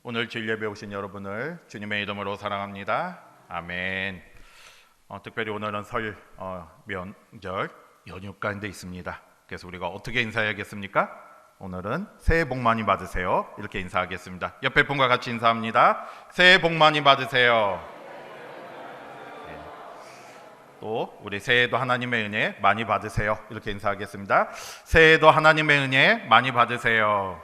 오늘 주일 예배 오신 여러분을 주님의 이름으로 사랑합니다. 아멘. 특별히 오늘은 설 명절 연휴 가운데 있습니다. 그래서 우리가 어떻게 인사해야겠습니까? 오늘은 새해 복 많이 받으세요. 이렇게 인사하겠습니다. 옆에 분과 같이 인사합니다. 새해 복 많이 받으세요. 또 우리 새해도 하나님의 은혜 많이 받으세요. 이렇게 인사하겠습니다. 새해도 하나님의 은혜 많이 받으세요.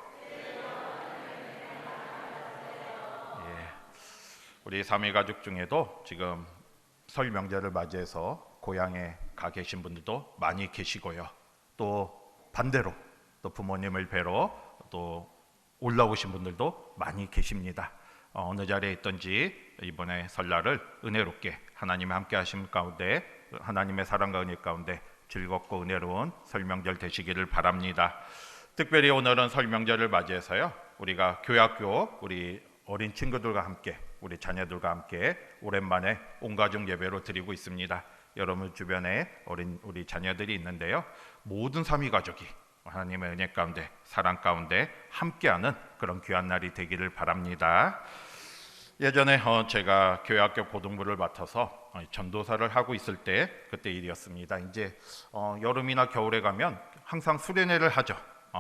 우리 삼위 가족 중에도 지금 설 명절을 맞이해서 고향에 가 계신 분들도 많이 계시고요. 또 반대로 또 부모님을 뵈러 또 올라오신 분들도 많이 계십니다. 어느 자리에 있든지 이번에 설날을 은혜롭게 하나님의 함께 하심 가운데, 하나님의 사랑과 은혜 가운데 즐겁고 은혜로운 설 명절 되시기를 바랍니다. 특별히 오늘은 설 명절을 맞이해서요, 우리가 교학교 우리 어린 친구들과 함께, 우리 자녀들과 함께 오랜만에 온 가족 예배로 드리고 있습니다. 여러분 주변에 우리 자녀들이 있는데요, 모든 삼위 가족이 하나님의 은혜 가운데, 사랑 가운데 함께하는 그런 귀한 날이 되기를 바랍니다. 예전에 제가 교회학교 고등부를 맡아서 전도사를 하고 있을 때 그때 일이었습니다. 이제 여름이나 겨울에 가면 항상 수련회를 하죠.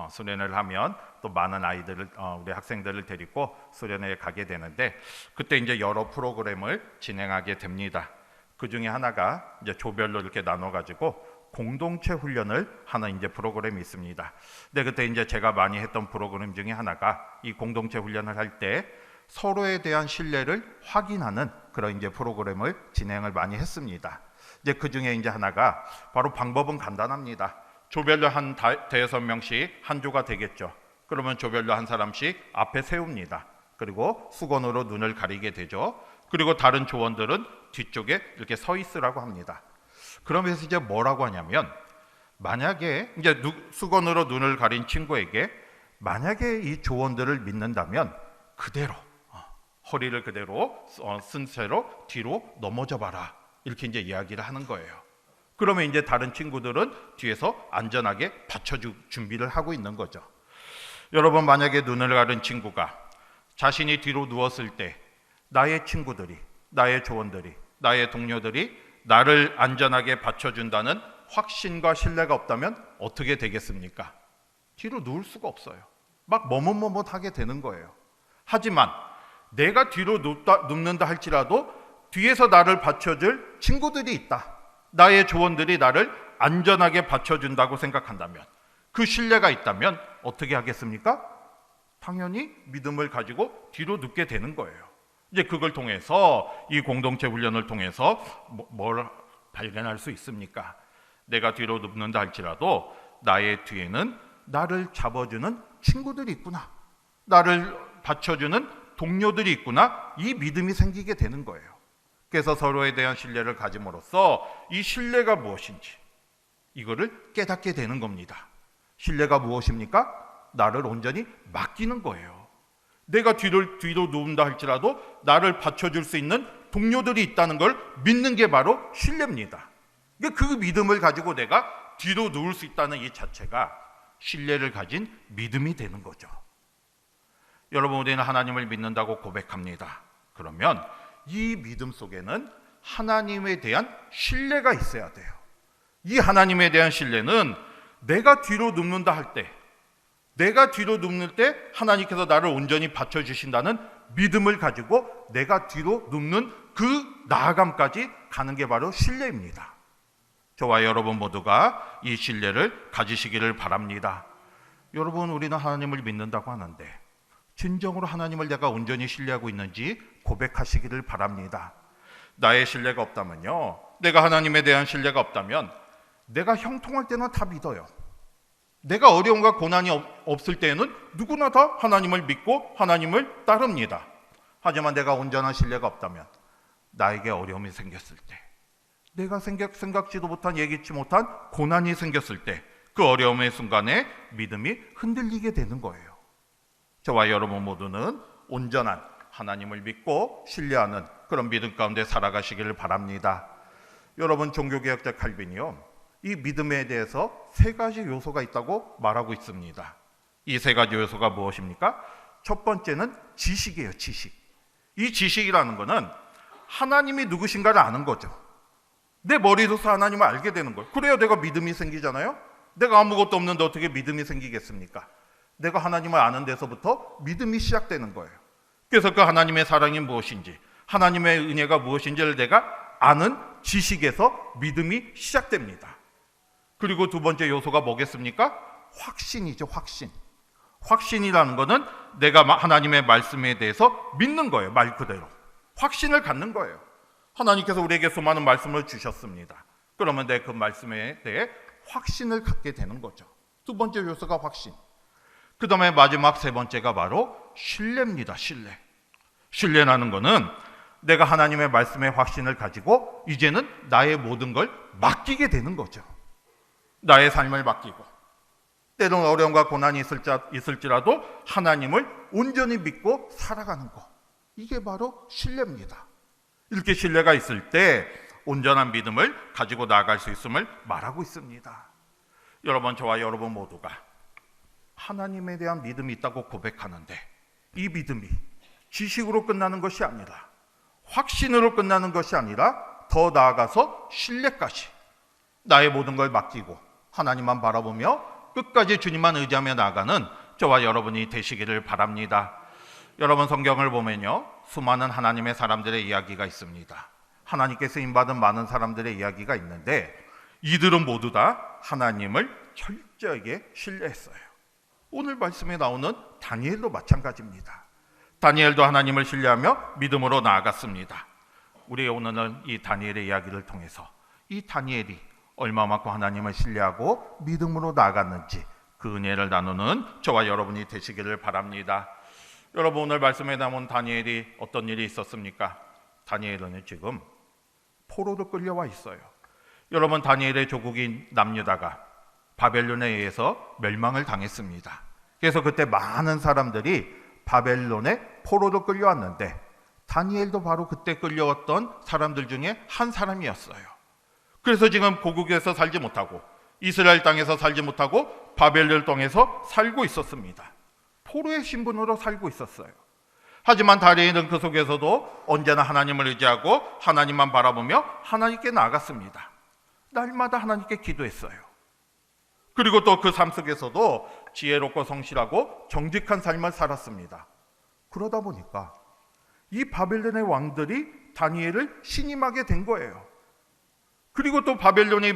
수련회를 하면 또 많은 아이들을 우리 학생들을 데리고 수련회에 가게 되는데, 그때 이제 여러 프로그램을 진행하게 됩니다. 그 중에 하나가 이제 조별로 이렇게 나눠 가지고 공동체 훈련을 하는 이제 프로그램이 있습니다. 근데 그때 이제 제가 많이 했던 프로그램 중에 하나가 이 공동체 훈련을 할 때 서로에 대한 신뢰를 확인하는 그런 이제 프로그램을 진행을 많이 했습니다. 이제 그 중에 이제 하나가 바로 방법은 간단합니다. 조별로 한 5명씩 한 조가 되겠죠. 그러면 조별로 한 사람씩 앞에 세웁니다. 그리고 수건으로 눈을 가리게 되죠. 그리고 다른 조원들은 뒤쪽에 이렇게 서 있으라고 합니다. 그러면서 이제 뭐라고 하냐면, 만약에 이제 수건으로 눈을 가린 친구에게 만약에 이 조원들을 믿는다면 그대로 허리를 그대로 쓴 채로 뒤로 넘어져 봐라, 이렇게 이제 이야기를 하는 거예요. 그러면 이제 다른 친구들은 뒤에서 안전하게 받쳐줄 준비를 하고 있는 거죠. 여러분, 만약에 눈을 가린 친구가 자신이 뒤로 누웠을 때 나의 친구들이, 나의 조원들이, 나의 동료들이 나를 안전하게 받쳐준다는 확신과 신뢰가 없다면 어떻게 되겠습니까? 뒤로 누울 수가 없어요. 막 머뭇머뭇하게 되는 거예요. 하지만 내가 뒤로 눕는다 할지라도 뒤에서 나를 받쳐줄 친구들이 있다, 나의 조원들이 나를 안전하게 받쳐준다고 생각한다면, 그 신뢰가 있다면 어떻게 하겠습니까? 당연히 믿음을 가지고 뒤로 눕게 되는 거예요. 이제 그걸 통해서, 이 공동체 훈련을 통해서 뭘 발견할 수 있습니까? 내가 뒤로 눕는다 할지라도 나의 뒤에는 나를 잡아주는 친구들이 있구나, 나를 받쳐주는 동료들이 있구나, 이 믿음이 생기게 되는 거예요. 그래서 서로에 대한 신뢰를 가짐으로써 이 신뢰가 무엇인지 이거를 깨닫게 되는 겁니다. 신뢰가 무엇입니까? 나를 온전히 맡기는 거예요. 내가 뒤로 누운다 할지라도 나를 받쳐줄 수 있는 동료들이 있다는 걸 믿는 게 바로 신뢰입니다. 그 믿음을 가지고 내가 뒤로 누울 수 있다는 이 자체가 신뢰를 가진 믿음이 되는 거죠. 여러분, 우리는 하나님을 믿는다고 고백합니다. 그러면 이 믿음 속에는 하나님에 대한 신뢰가 있어야 돼요. 이 하나님에 대한 신뢰는 내가 뒤로 눕는다 할 때, 내가 뒤로 눕는 때 하나님께서 나를 온전히 받쳐주신다는 믿음을 가지고 내가 뒤로 눕는 그 나아감까지 가는 게 바로 신뢰입니다. 저와 여러분 모두가 이 신뢰를 가지시기를 바랍니다. 여러분, 우리는 하나님을 믿는다고 하는데 진정으로 하나님을 내가 온전히 신뢰하고 있는지 고백하시기를 바랍니다. 나의 신뢰가 없다면요, 내가 하나님에 대한 신뢰가 없다면 내가 형통할 때는 다 믿어요. 내가 어려움과 고난이 없을 때에는 누구나 다 하나님을 믿고 하나님을 따릅니다. 하지만 내가 온전한 신뢰가 없다면 나에게 어려움이 생겼을 때, 내가 생각지도 못한, 예기치 못한 고난이 생겼을 때 그 어려움의 순간에 믿음이 흔들리게 되는 거예요. 저와 여러분 모두는 온전한 하나님을 믿고 신뢰하는 그런 믿음 가운데 살아가시기를 바랍니다. 여러분, 종교개혁자 칼빈이요, 이 믿음에 대해서 3가지 요소가 있다고 말하고 있습니다. 이 3가지 요소가 무엇입니까? 첫 번째는 지식이에요. 지식. 이 지식이라는 거는 하나님이 누구신가를 아는 거죠. 내 머리로서 하나님을 알게 되는 거예요. 그래야 내가 믿음이 생기잖아요. 내가 아무것도 없는데 어떻게 믿음이 생기겠습니까? 내가 하나님을 아는 데서부터 믿음이 시작되는 거예요. 그래서 그 하나님의 사랑이 무엇인지, 하나님의 은혜가 무엇인지를 내가 아는 지식에서 믿음이 시작됩니다. 그리고 두 번째 요소가 뭐겠습니까? 확신이죠. 확신. 확신이라는 것은 내가 하나님의 말씀에 대해서 믿는 거예요. 말 그대로 확신을 갖는 거예요. 하나님께서 우리에게 수많은 말씀을 주셨습니다. 그러면 내 그 말씀에 대해 확신을 갖게 되는 거죠. 두 번째 요소가 확신. 그 다음에 마지막 세 번째가 바로 신뢰입니다. 신뢰. 신뢰라는 것은 내가 하나님의 말씀에 확신을 가지고 이제는 나의 모든 걸 맡기게 되는 거죠. 나의 삶을 맡기고, 때로는 어려움과 고난이 있을지라도 하나님을 온전히 믿고 살아가는 것. 이게 바로 신뢰입니다. 이렇게 신뢰가 있을 때 온전한 믿음을 가지고 나아갈 수 있음을 말하고 있습니다. 여러분, 저와 여러분 모두가 하나님에 대한 믿음이 있다고 고백하는데 이 믿음이 지식으로 끝나는 것이 아니라, 확신으로 끝나는 것이 아니라 더 나아가서 신뢰까지, 나의 모든 걸 맡기고 하나님만 바라보며 끝까지 주님만 의지하며 나아가는 저와 여러분이 되시기를 바랍니다. 여러분, 성경을 보면요, 수많은 하나님의 사람들의 이야기가 있습니다. 하나님께 쓰임받은 많은 사람들의 이야기가 있는데 이들은 모두 다 하나님을 철저하게 신뢰했어요. 오늘 말씀에 나오는 다니엘도 마찬가지입니다. 다니엘도 하나님을 신뢰하며 믿음으로 나아갔습니다. 우리 오늘은 이 다니엘의 이야기를 통해서 이 다니엘이 얼마만큼 하나님을 신뢰하고 믿음으로 나아갔는지 그 은혜를 나누는 저와 여러분이 되시기를 바랍니다. 여러분, 오늘 말씀에 나온 다니엘이 어떤 일이 있었습니까? 다니엘은 지금 포로로 끌려와 있어요. 여러분, 다니엘의 조국인 남유다가 바벨론에 의해서 멸망을 당했습니다. 그래서 그때 많은 사람들이 바벨론에 포로로 끌려왔는데 다니엘도 바로 그때 끌려왔던 사람들 중에 한 사람이었어요. 그래서 지금 고국에서 살지 못하고 이스라엘 땅에서 살지 못하고 바벨론 땅에서 살고 있었습니다. 포로의 신분으로 살고 있었어요. 하지만 다니엘은 그 속에서도 언제나 하나님을 의지하고 하나님만 바라보며 하나님께 나아갔습니다. 날마다 하나님께 기도했어요. 그리고 또 그 삶 속에서도 지혜롭고 성실하고 정직한 삶을 살았습니다. 그러다 보니까 이 바벨론의 왕들이 다니엘을 신임하게 된 거예요. 그리고 또 바벨론이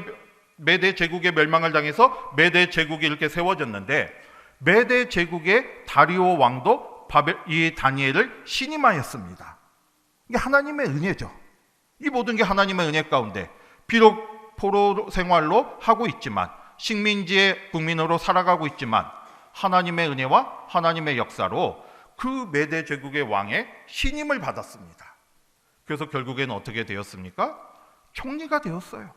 메대 제국의 멸망을 당해서 메대 제국이 이렇게 세워졌는데 메대 제국의 다리오 왕도 이 다니엘을 신임하였습니다. 이게 하나님의 은혜죠. 이 모든 게 하나님의 은혜 가운데, 비록 포로 생활로 하고 있지만, 식민지의 국민으로 살아가고 있지만 하나님의 은혜와 하나님의 역사로 그 메대 제국의 왕의 신임을 받았습니다. 그래서 결국에는 어떻게 되었습니까? 총리가 되었어요.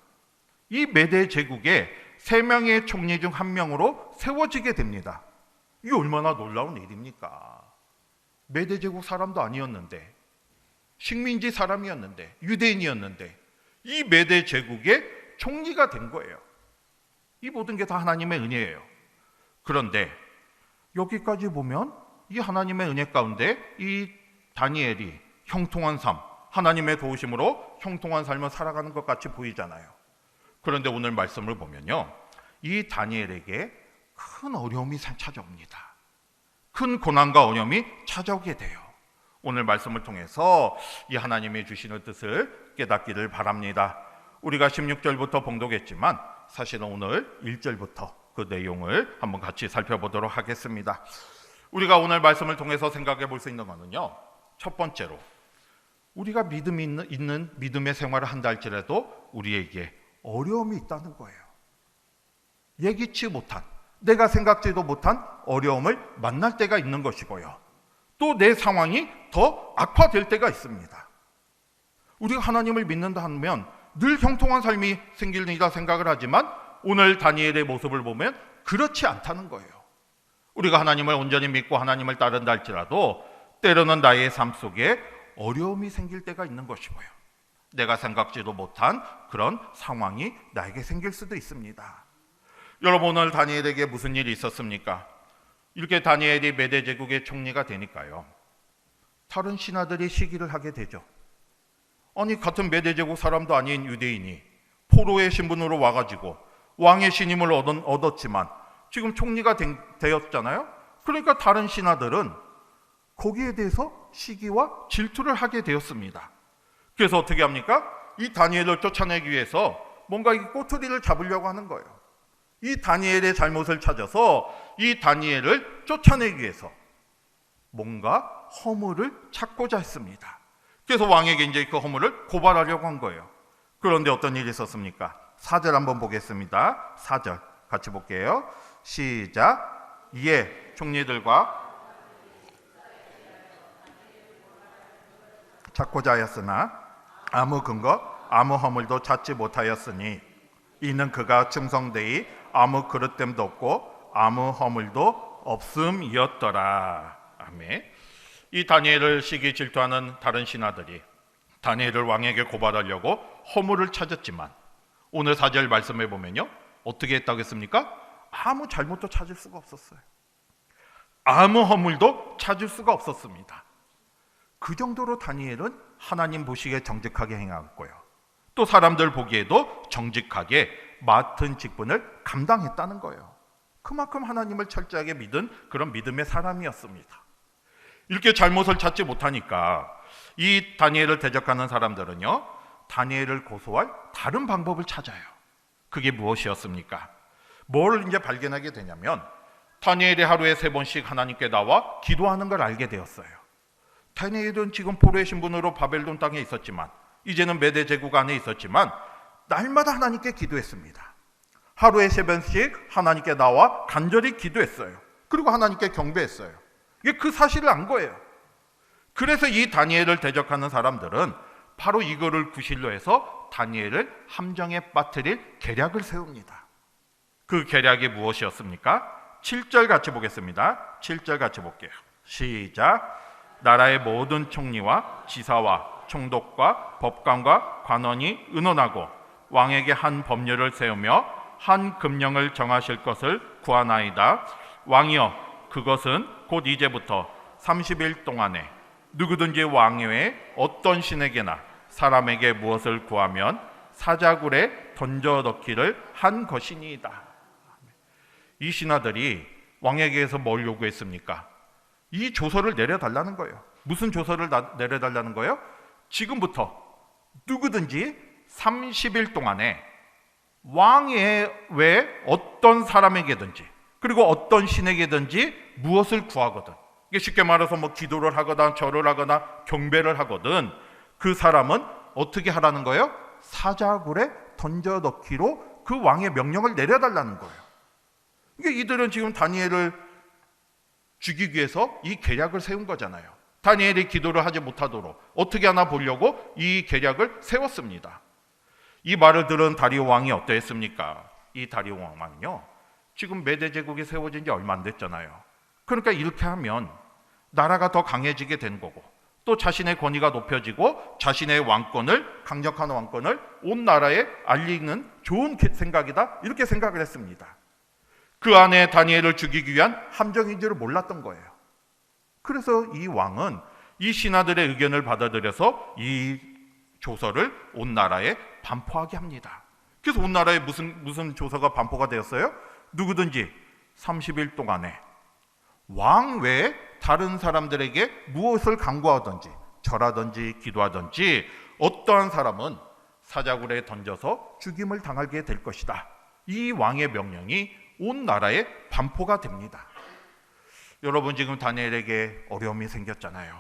이 메대 제국의 3명의 총리 중 1명으로 세워지게 됩니다. 이게 얼마나 놀라운 일입니까? 메대 제국 사람도 아니었는데, 식민지 사람이었는데, 유대인이었는데 이 메대 제국의 총리가 된 거예요. 이 모든 게 다 하나님의 은혜예요. 그런데 여기까지 보면 이 하나님의 은혜 가운데 이 다니엘이 형통한 삶, 하나님의 도우심으로 형통한 삶을 살아가는 것 같이 보이잖아요. 그런데 오늘 말씀을 보면요, 이 다니엘에게 큰 어려움이 찾아옵니다. 큰 고난과 어려움이 찾아오게 돼요. 오늘 말씀을 통해서 이 하나님이 주시는 뜻을 깨닫기를 바랍니다. 우리가 16절부터 봉독했지만 사실은 오늘 1절부터 그 내용을 한번 같이 살펴보도록 하겠습니다. 우리가 오늘 말씀을 통해서 생각해 볼 수 있는 것은요, 첫 번째로 우리가 믿음이 있는 믿음의 생활을 한다 할지라도 우리에게 어려움이 있다는 거예요. 예기치 못한, 내가 생각지도 못한 어려움을 만날 때가 있는 것이고요, 또 내 상황이 더 악화될 때가 있습니다. 우리가 하나님을 믿는다 하면 늘 형통한 삶이 생기리라 생각을 하지만 오늘 다니엘의 모습을 보면 그렇지 않다는 거예요. 우리가 하나님을 온전히 믿고 하나님을 따른다 할지라도 때로는 나의 삶 속에 어려움이 생길 때가 있는 것이고요, 내가 생각지도 못한 그런 상황이 나에게 생길 수도 있습니다. 여러분, 오늘 다니엘에게 무슨 일이 있었습니까? 이렇게 다니엘이 메대 제국의 총리가 되니까요, 다른 신하들이 시기를 하게 되죠. 아니, 같은 메대 제국 사람도 아닌 유대인이 포로의 신분으로 와가지고 왕의 신임을 얻었지만 지금 총리가 되었잖아요. 그러니까 다른 신하들은 거기에 대해서 시기와 질투를 하게 되었습니다. 그래서 어떻게 합니까? 이 다니엘을 쫓아내기 위해서 뭔가 이 꼬투리를 잡으려고 하는 거예요. 이 다니엘의 잘못을 찾아서 이 다니엘을 쫓아내기 위해서 뭔가 허물을 찾고자 했습니다. 그래서 왕에게 이제 그 허물을 고발하려고 한 거예요. 그런데 어떤 일이 있었습니까? 4절 한번 보겠습니다. 4절 같이 볼게요. 시작. 이에 총리들과 찾고자 하였으나 아무 근거 아무 허물도 찾지 못하였으니 이는 그가 충성되이 아무 그릇됨도 없고 아무 허물도 없음이었더라. 아멘. 이 다니엘을 시기 질투하는 다른 신하들이 다니엘을 왕에게 고발하려고 허물을 찾았지만 오늘 4절 말씀해 보면요, 어떻게 했다고 했습니까? 아무 잘못도 찾을 수가 없었어요. 아무 허물도 찾을 수가 없었습니다. 그 정도로 다니엘은 하나님 보시기에 정직하게 행하였고요, 또 사람들 보기에도 정직하게 맡은 직분을 감당했다는 거예요. 그만큼 하나님을 철저하게 믿은 그런 믿음의 사람이었습니다. 이렇게 잘못을 찾지 못하니까 이 다니엘을 대적하는 사람들은요, 다니엘을 고소할 다른 방법을 찾아요. 그게 무엇이었습니까? 뭘 이제 발견하게 되냐면 다니엘이 하루에 3번씩 하나님께 나와 기도하는 걸 알게 되었어요. 다니엘은 지금 포로의 신분으로 바벨론 땅에 있었지만, 이제는 메대 제국 안에 있었지만 날마다 하나님께 기도했습니다. 하루에 3번씩 하나님께 나와 간절히 기도했어요. 그리고 하나님께 경배했어요. 이게 그 사실을 안 거예요. 그래서 이 다니엘을 대적하는 사람들은 바로 이거를 구실로 해서 다니엘을 함정에 빠뜨릴 계략을 세웁니다. 그 계략이 무엇이었습니까? 7절 같이 보겠습니다. 7절 같이 볼게요. 시작. 나라의 모든 총리와 지사와 총독과 법관과 관원이 의논하고 왕에게 한 법률을 세우며 한 금령을 정하실 것을 구하나이다. 왕이여, 그것은 곧 이제부터 30일 동안에 누구든지 왕 외에 어떤 신에게나 사람에게 무엇을 구하면 사자굴에 던져 넣기를 한 것이니이다. 이 신하들이 왕에게서 뭘 요구했습니까? 이 조서를 내려달라는 거예요. 무슨 조서를 내려달라는 거예요? 지금부터 누구든지 30일 동안에 왕 외에 어떤 사람에게든지 그리고 어떤 신에게든지 무엇을 구하거든, 이게 쉽게 말해서 뭐 기도를 하거나 절을 하거나 경배를 하거든, 그 사람은 어떻게 하라는 거예요? 사자굴에 던져 넣기로 그 왕의 명령을 내려달라는 거예요. 이게 이들은 지금 다니엘을 죽이기 위해서 이 계략을 세운 거잖아요. 다니엘이 기도를 하지 못하도록 어떻게 하나 보려고 이 계략을 세웠습니다. 이 말을 들은 다리오 왕이 어떠했습니까? 이 다리오 왕은요, 지금 메대 제국이 세워진 지 얼마 안 됐잖아요. 그러니까 이렇게 하면 나라가 더 강해지게 된 거고, 또 자신의 권위가 높여지고 자신의 왕권을, 강력한 왕권을 온 나라에 알리는 좋은 생각이다, 이렇게 생각을 했습니다. 그 안에 다니엘을 죽이기 위한 함정인 줄을 몰랐던 거예요. 그래서 이 왕은 이 신하들의 의견을 받아들여서 이 조서를 온 나라에 반포하게 합니다. 그래서 온 나라에 무슨 조서가 반포가 되었어요? 누구든지 30일 동안에 왕 외에 다른 사람들에게 무엇을 간구하든지 절하든지 기도하든지 어떠한 사람은 사자굴에 던져서 죽임을 당하게 될 것이다. 이 왕의 명령이 온 나라에 반포가 됩니다. 여러분, 지금 다니엘에게 어려움이 생겼잖아요.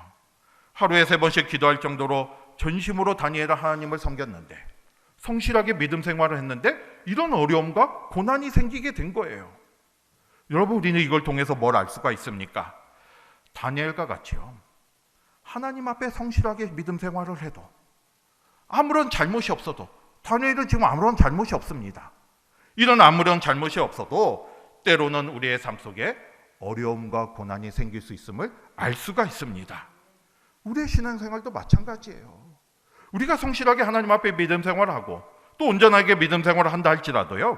하루에 3번씩 기도할 정도로 전심으로 다니엘은 하나님을 섬겼는데, 성실하게 믿음 생활을 했는데 이런 어려움과 고난이 생기게 된 거예요. 여러분, 우리는 이걸 통해서 뭘 알 수가 있습니까? 다니엘과 같이요, 하나님 앞에 성실하게 믿음 생활을 해도 아무런 잘못이 없어도, 다니엘은 지금 아무런 잘못이 없습니다. 이런 아무런 잘못이 없어도 때로는 우리의 삶 속에 어려움과 고난이 생길 수 있음을 알 수가 있습니다. 우리의 신앙생활도 마찬가지예요. 우리가 성실하게 하나님 앞에 믿음 생활을 하고 또 온전하게 믿음 생활을 한다 할지라도요,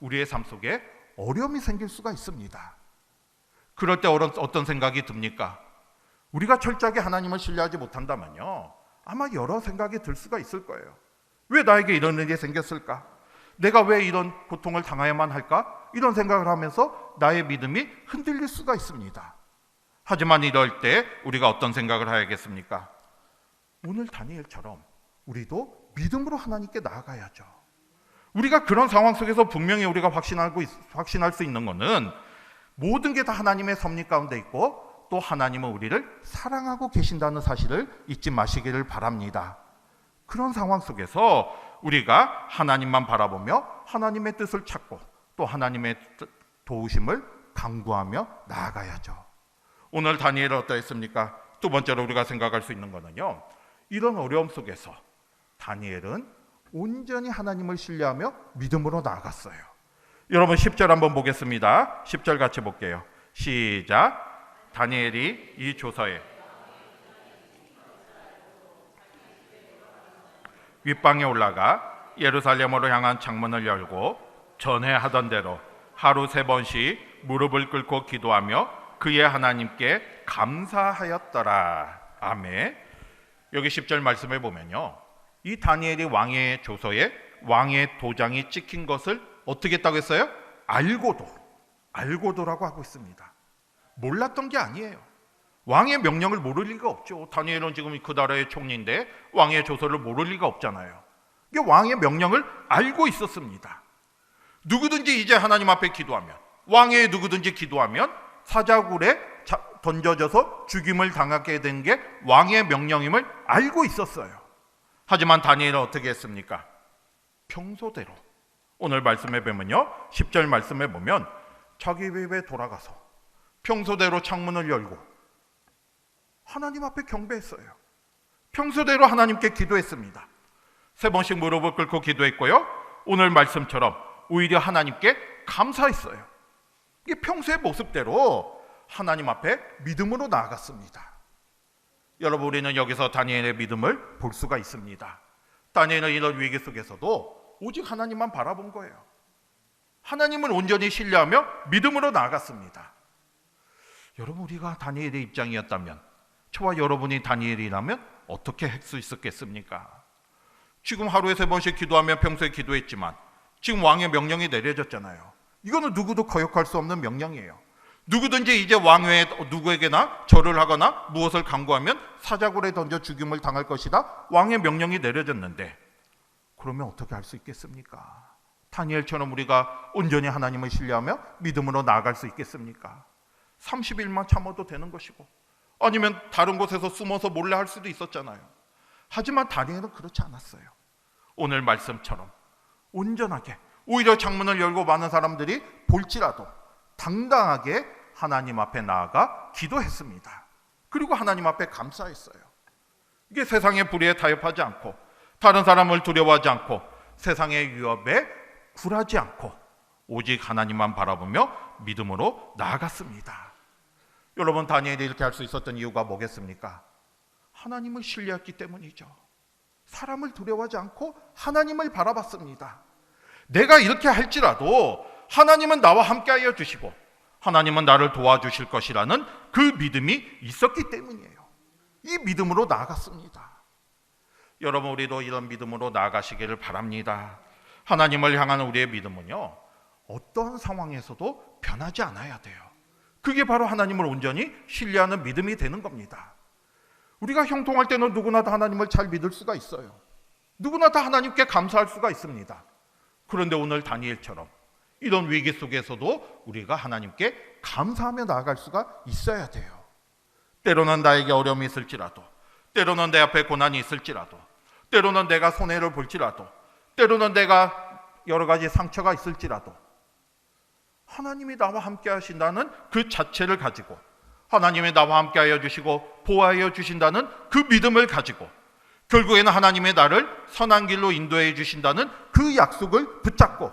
우리의 삶 속에 어려움이 생길 수가 있습니다. 그럴 때 어떤 생각이 듭니까? 우리가 철저하게 하나님을 신뢰하지 못한다면요, 아마 여러 생각이 들 수가 있을 거예요. 왜 나에게 이런 일이 생겼을까? 내가 왜 이런 고통을 당해야만 할까? 이런 생각을 하면서 나의 믿음이 흔들릴 수가 있습니다. 하지만 이럴 때 우리가 어떤 생각을 해야겠습니까? 오늘 다니엘처럼 우리도 믿음으로 하나님께 나아가야죠. 우리가 그런 상황 속에서 분명히 우리가 확신할 수 있는 것은 모든 게 다 하나님의 섭리 가운데 있고 또 하나님은 우리를 사랑하고 계신다는 사실을 잊지 마시기를 바랍니다. 그런 상황 속에서 우리가 하나님만 바라보며 하나님의 뜻을 찾고 또 하나님의 도우심을 간구하며 나아가야죠. 오늘 다니엘은 어떠했습니까? 두 번째로 우리가 생각할 수 있는 것은요, 이런 어려움 속에서 다니엘은 온전히 하나님을 신뢰하며 믿음으로 나아갔어요. 여러분 10절 한번 보겠습니다. 10절 같이 볼게요. 시작. 다니엘이 이 조서에 윗방에 올라가 예루살렘으로 향한 창문을 열고 전에 하던 대로 하루 3번씩 무릎을 꿇고 기도하며 그의 하나님께 감사하였더라. 아멘. 여기 10절 말씀에 보면요, 이 다니엘이 왕의 조서에 왕의 도장이 찍힌 것을 어떻게 했다고 했어요? 알고도라고 하고 있습니다. 몰랐던 게 아니에요. 왕의 명령을 모를 리가 없죠. 다니엘은 지금 그 나라의 총리인데 왕의 조서를 모를 리가 없잖아요. 이게 왕의 명령을 알고 있었습니다. 누구든지 이제 하나님 앞에 기도하면, 왕의 누구든지 기도하면 사자굴에 던져져서 죽임을 당하게 된 게 왕의 명령임을 알고 있었어요. 하지만 다니엘은 어떻게 했습니까? 평소대로, 오늘 말씀에 보면요, 10절 말씀에 보면 자기 집에 돌아가서 평소대로 창문을 열고 하나님 앞에 경배했어요. 평소대로 하나님께 기도했습니다. 3번씩 무릎을 꿇고 기도했고요, 오늘 말씀처럼 오히려 하나님께 감사했어요. 이게 평소의 모습대로 하나님 앞에 믿음으로 나아갔습니다. 여러분, 우리는 여기서 다니엘의 믿음을 볼 수가 있습니다. 다니엘은 이런 위기 속에서도 오직 하나님만 바라본 거예요. 하나님을 온전히 신뢰하며 믿음으로 나아갔습니다. 여러분, 우리가 다니엘의 입장이었다면, 저와 여러분이 다니엘이라면 어떻게 할 수 있었겠습니까? 지금 하루에 3번씩 기도하며 평소에 기도했지만 지금 왕의 명령이 내려졌잖아요. 이거는 누구도 거역할 수 없는 명령이에요. 누구든지 이제 왕 외에 누구에게나 절을 하거나 무엇을 간구하면 사자굴에 던져 죽임을 당할 것이다. 왕의 명령이 내려졌는데 그러면 어떻게 할 수 있겠습니까? 다니엘처럼 우리가 온전히 하나님을 신뢰하며 믿음으로 나아갈 수 있겠습니까? 30일만 참아도 되는 것이고, 아니면 다른 곳에서 숨어서 몰래 할 수도 있었잖아요. 하지만 다니엘은 그렇지 않았어요. 오늘 말씀처럼 온전하게, 오히려 창문을 열고 많은 사람들이 볼지라도 당당하게 하나님 앞에 나아가 기도했습니다. 그리고 하나님 앞에 감사했어요. 이게 세상의 불의에 타협하지 않고, 다른 사람을 두려워하지 않고, 세상의 위협에 굴하지 않고 오직 하나님만 바라보며 믿음으로 나아갔습니다. 여러분, 다니엘이 이렇게 할 수 있었던 이유가 뭐겠습니까? 하나님을 신뢰했기 때문이죠. 사람을 두려워하지 않고 하나님을 바라봤습니다. 내가 이렇게 할지라도 하나님은 나와 함께하여 주시고 하나님은 나를 도와주실 것이라는 그 믿음이 있었기 때문이에요. 이 믿음으로 나아갔습니다. 여러분, 우리도 이런 믿음으로 나아가시기를 바랍니다. 하나님을 향한 우리의 믿음은요, 어떠한 상황에서도 변하지 않아야 돼요. 그게 바로 하나님을 온전히 신뢰하는 믿음이 되는 겁니다. 우리가 형통할 때는 누구나 다 하나님을 잘 믿을 수가 있어요. 누구나 다 하나님께 감사할 수가 있습니다. 그런데 오늘 다니엘처럼 이런 위기 속에서도 우리가 하나님께 감사하며 나아갈 수가 있어야 돼요. 때로는 나에게 어려움이 있을지라도, 때로는 내 앞에 고난이 있을지라도, 때로는 내가 손해를 볼지라도, 때로는 내가 여러 가지 상처가 있을지라도 하나님이 나와 함께 하신다는 그 자체를 가지고, 하나님이 나와 함께 하여 주시고 보호하여 주신다는 그 믿음을 가지고 결국에는 하나님의 나를 선한 길로 인도해 주신다는 그 약속을 붙잡고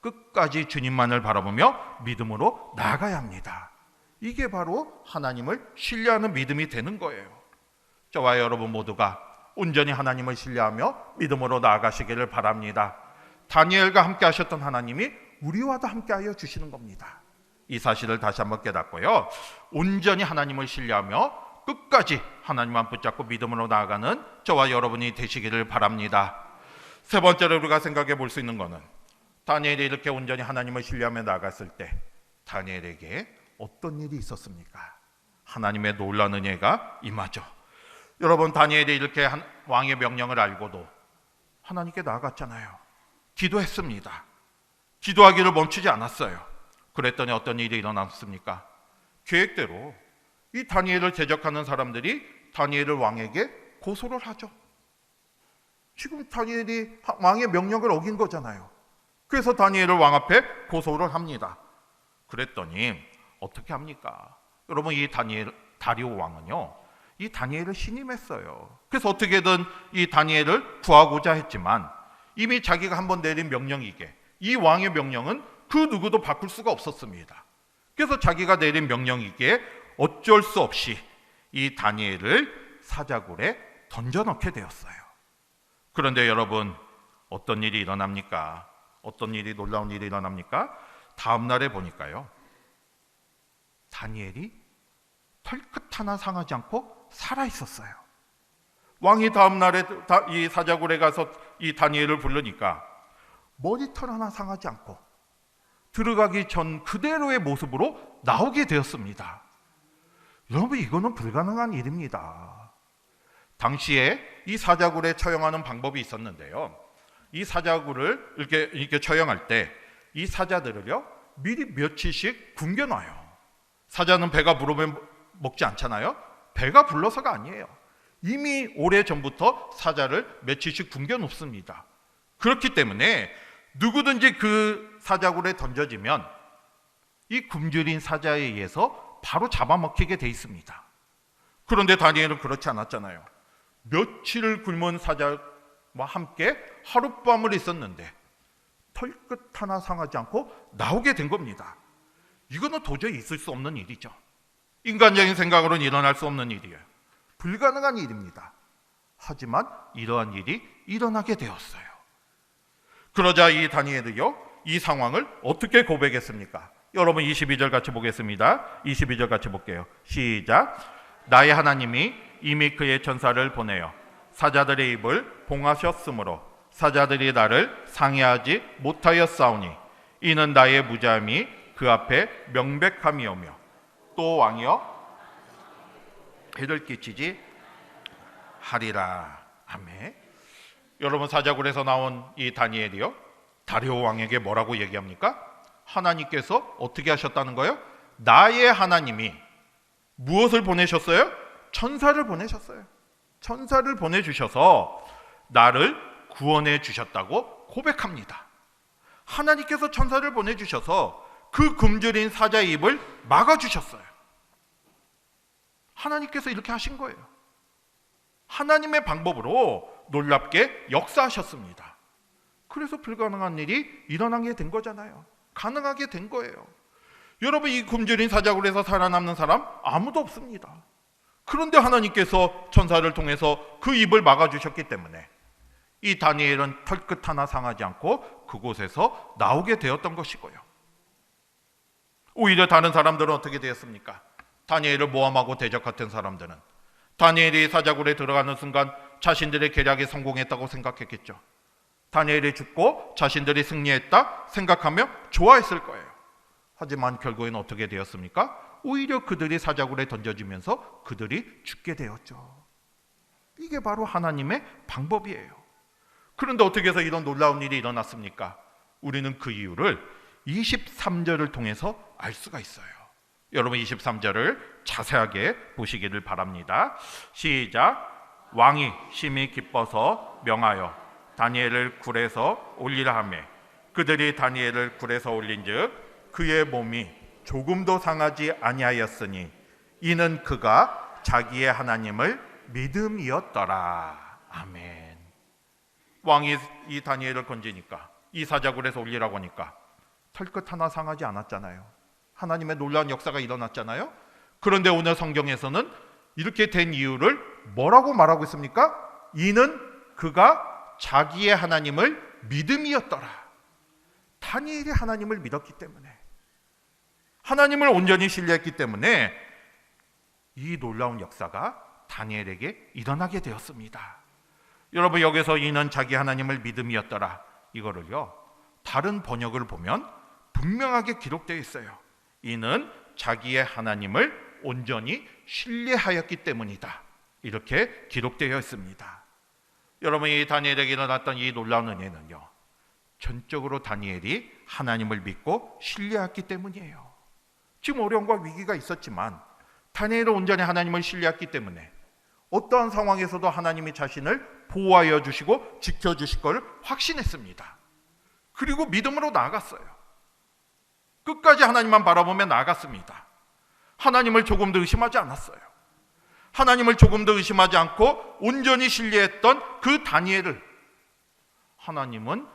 끝까지 주님만을 바라보며 믿음으로 나아가야 합니다. 이게 바로 하나님을 신뢰하는 믿음이 되는 거예요. 저와 여러분 모두가 온전히 하나님을 신뢰하며 믿음으로 나아가시기를 바랍니다. 다니엘과 함께 하셨던 하나님이 우리와도 함께 하여 주시는 겁니다. 이 사실을 다시 한번 깨닫고요. 온전히 하나님을 신뢰하며 끝까지 하나님만 붙잡고 믿음으로 나아가는 저와 여러분이 되시기를 바랍니다. 세 번째로 우리가 생각해 볼 수 있는 것은 다니엘이 이렇게 온전히 하나님을 신뢰하며 나아갔을 때 다니엘에게 어떤 일이 있었습니까? 하나님의 놀라운 은혜가 임하죠. 여러분, 다니엘이 이렇게 왕의 명령을 알고도 하나님께 나아갔잖아요. 기도했습니다. 기도하기를 멈추지 않았어요. 그랬더니 어떤 일이 일어났습니까? 계획대로 이 다니엘을 대적하는 사람들이 다니엘을 왕에게 고소를 하죠. 지금 다니엘이 왕의 명령을 어긴 거잖아요. 그래서 다니엘을 왕 앞에 고소를 합니다. 그랬더니 어떻게 합니까? 여러분, 이 다리오 왕은요, 이 다니엘을 신임했어요. 그래서 어떻게든 이 다니엘을 구하고자 했지만 이미 자기가 한번 내린 명령이기에 이 왕의 명령은 그 누구도 바꿀 수가 없었습니다. 그래서 자기가 내린 명령이기에 어쩔 수 없이 이 다니엘을 사자굴에 던져넣게 되었어요. 그런데 여러분, 어떤 일이 일어납니까? 어떤 일이, 놀라운 일이 일어납니까? 다음 날에 보니까요, 다니엘이 털끝 하나 상하지 않고 살아 있었어요. 왕이 다음 날에 이 사자굴에 가서 이 다니엘을 부르니까 머리털 하나 상하지 않고 들어가기 전 그대로의 모습으로 나오게 되었습니다. 여러분, 이거는 불가능한 일입니다. 당시에 이 사자굴에 처형하는 방법이 있었는데요, 이 사자굴을 이렇게 처형할 때 이 사자들을요 미리 며칠씩 굶겨놔요. 사자는 배가 부르면 먹지 않잖아요. 배가 불러서가 아니에요. 이미 오래전부터 사자를 며칠씩 굶겨놓습니다. 그렇기 때문에 누구든지 그 사자굴에 던져지면 이 굶주린 사자에 의해서 바로 잡아먹히게 돼 있습니다. 그런데 다니엘은 그렇지 않았잖아요. 며칠을 굶은 사자와 함께 하룻밤을 있었는데 털끝 하나 상하지 않고 나오게 된 겁니다. 이거는 도저히 있을 수 없는 일이죠. 인간적인 생각으로는 일어날 수 없는 일이에요. 불가능한 일입니다. 하지만 이러한 일이 일어나게 되었어요. 그러자 이 다니엘이요, 이 상황을 어떻게 고백했습니까? 여러분, 22절 같이 보겠습니다. 22절 같이 볼게요. 시작. 나의 하나님이 이미 그의 천사를 보내어 사자들의 입을 봉하셨으므로 사자들이 나를 상해하지 못하였사오니 이는 나의 무자함이 그 앞에 명백함이오며 또 왕이여 해를 끼치지 하리라. 아멘. 여러분, 사자굴에서 나온 이 다니엘이요, 다리오 왕에게 뭐라고 얘기합니까? 하나님께서 어떻게 하셨다는 거예요? 나의 하나님이 무엇을 보내셨어요? 천사를 보내셨어요. 천사를 보내주셔서 나를 구원해 주셨다고 고백합니다. 하나님께서 천사를 보내주셔서 그 굶주린 사자의 입을 막아주셨어요. 하나님께서 이렇게 하신 거예요. 하나님의 방법으로 놀랍게 역사하셨습니다. 그래서 불가능한 일이 일어나게 된 거잖아요. 가능하게 된 거예요. 여러분, 이 굶주린 사자굴에서 살아남는 사람 아무도 없습니다. 그런데 하나님께서 천사를 통해서 그 입을 막아주셨기 때문에 이 다니엘은 털끝 하나 상하지 않고 그곳에서 나오게 되었던 것이고요. 오히려 다른 사람들은 어떻게 되었습니까? 다니엘을 모함하고 대적했던 사람들은 다니엘이 사자굴에 들어가는 순간 자신들의 계략이 성공했다고 생각했겠죠. 다니엘이 죽고 자신들이 승리했다 생각하며 좋아했을 거예요. 하지만 결국에는 어떻게 되었습니까? 오히려 그들이 사자굴에 던져지면서 그들이 죽게 되었죠. 이게 바로 하나님의 방법이에요. 그런데 어떻게 해서 이런 놀라운 일이 일어났습니까? 우리는 그 이유를 23절을 통해서 알 수가 있어요. 여러분, 23절을 자세하게 보시기를 바랍니다. 시작. 왕이 심히 기뻐서 명하여 다니엘을 굴에서 올리라 하며 그들이 다니엘을 굴에서 올린즉 그의 몸이 조금도 상하지 아니하였으니 이는 그가 자기의 하나님을 믿음이었더라. 아멘. 왕이 이 다니엘을 건지니까, 이 사자굴에서 올리라고 하니까 털끝 하나 상하지 않았잖아요. 하나님의 놀라운 역사가 일어났잖아요. 그런데 오늘 성경에서는 이렇게 된 이유를 뭐라고 말하고 있습니까? 이는 그가 자기의 하나님을 믿음이었더라. 다니엘이 하나님을 믿었기 때문에, 하나님을 온전히 신뢰했기 때문에 이 놀라운 역사가 다니엘에게 일어나게 되었습니다. 여러분, 여기서 이는 자기 하나님을 믿음이었더라, 이거를요 다른 번역을 보면 분명하게 기록되어 있어요. 이는 자기의 하나님을 온전히 신뢰하였기 때문이다, 이렇게 기록되어 있습니다. 여러분, 이 다니엘에게 일어났던 이 놀라운 은혜는요 전적으로 다니엘이 하나님을 믿고 신뢰했기 때문이에요. 지금 어려움과 위기가 있었지만 다니엘은 온전히 하나님을 신뢰했기 때문에 어떠한 상황에서도 하나님이 자신을 보호하여 주시고 지켜주실 걸 확신했습니다. 그리고 믿음으로 나아갔어요. 끝까지 하나님만 바라보며 나아갔습니다. 하나님을 조금도 의심하지 않았어요. 하나님을 조금도 의심하지 않고 온전히 신뢰했던 그 다니엘을 하나님은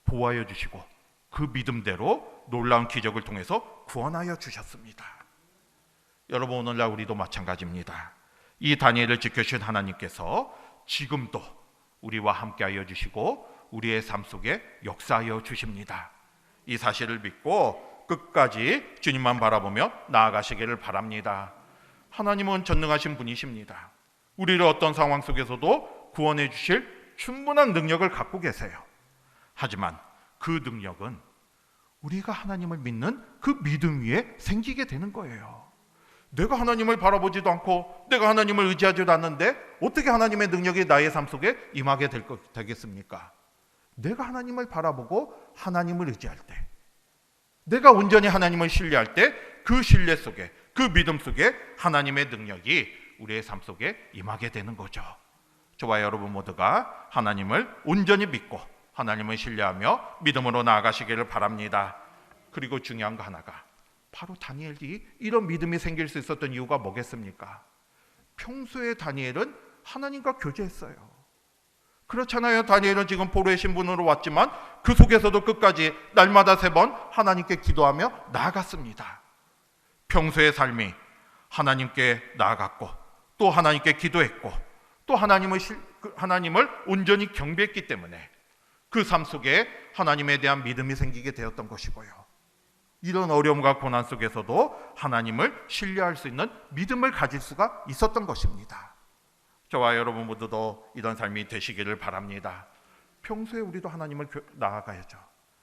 보호하여 주시고 그 믿음대로 놀라운 기적을 통해서 구원하여 주셨습니다. 여러분, 오늘날 우리도 마찬가지입니다. 이 다니엘을 지켜주신 하나님께서 지금도 우리와 함께하여 주시고 우리의 삶 속에 역사하여 주십니다. 이 사실을 믿고 끝까지 주님만 바라보며 나아가시기를 바랍니다. 하나님은 전능하신 분이십니다. 우리를 어떤 상황 속에서도 구원해 주실 충분한 능력을 갖고 계세요. 하지만 그 능력은 우리가 하나님을 믿는 그 믿음 위에 생기게 되는 거예요. 내가 하나님을 바라보지도 않고 내가 하나님을 의지하지도 않는데 어떻게 하나님의 능력이 나의 삶 속에 임하게 되겠습니까? 내가 하나님을 바라보고 하나님을 의지할 때, 내가 온전히 하나님을 신뢰할 때 그 신뢰 속에, 그 믿음 속에 하나님의 능력이 우리의 삶 속에 임하게 되는 거죠. 저와 여러분 모두가 하나님을 온전히 믿고 하나님을 신뢰하며 믿음으로 나아가시기를 바랍니다. 그리고 중요한 거 하나가, 바로 다니엘이 이런 믿음이 생길 수 있었던 이유가 뭐겠습니까? 평소에 다니엘은 하나님과 교제했어요. 그렇잖아요. 다니엘은 지금 포로의 신분으로 왔지만 그 속에서도 끝까지 날마다 3번 하나님께 기도하며 나아갔습니다. 평소의 삶이 하나님께 나아갔고 또 하나님께 기도했고 또 하나님을 온전히 경배했기 때문에 그 삶 속에 하나님에 대한 믿음이 생기게 되었던 것이고요. 이런 어려움과 고난 속에서도 하나님을 신뢰할 수 있는 믿음을 가질 수가 있었던 것입니다. 저와 여러분 모두도 이런 삶이 되시기를 바랍니다. 평소에 우리도 하나님을 나아가야죠.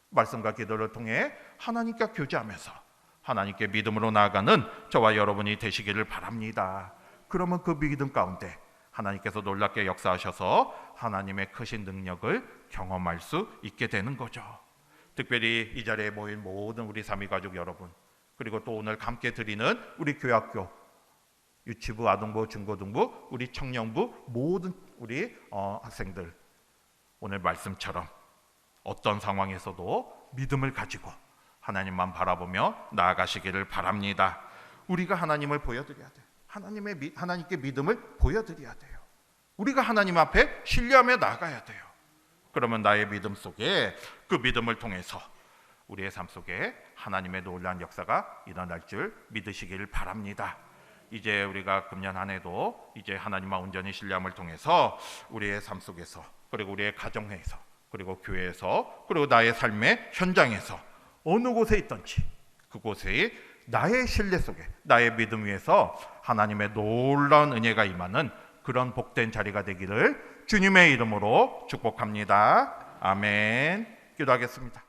말씀과 기도를 통해 하나님과 교제하면서 하나님께 믿음으로 나아가는 저와 여러분이 되시기를 바랍니다. 그러면 그 믿음 가운데 하나님께서 놀랍게 역사하셔서 하나님의 크신 능력을 경험할 수 있게 되는 거죠. 특별히 이 자리에 모인 모든 우리 삼위가족 여러분, 그리고 또 오늘 함께 드리는 우리 교학교, 유치부, 아동부, 중고등부, 우리 청년부 모든 우리 학생들, 오늘 말씀처럼 어떤 상황에서도 믿음을 가지고 하나님만 바라보며 나아가시기를 바랍니다. 우리가 하나님을 보여드려야 돼요. 하나님께 믿음을 보여드려야 돼요. 우리가 하나님 앞에 신뢰하며 나가야 돼요. 그러면 나의 믿음 속에, 그 믿음을 통해서 우리의 삶 속에 하나님의 놀라운 역사가 일어날 줄 믿으시기를 바랍니다. 이제 우리가 금년 한 해도 이제 하나님만 온전히 신뢰함을 통해서 우리의 삶 속에서, 그리고 우리의 가정에서, 그리고 교회에서, 그리고 나의 삶의 현장에서 어느 곳에 있든지 그곳에 나의 신뢰 속에, 나의 믿음 위에서 하나님의 놀라운 은혜가 임하는 그런 복된 자리가 되기를 주님의 이름으로 축복합니다. 아멘. 기도하겠습니다.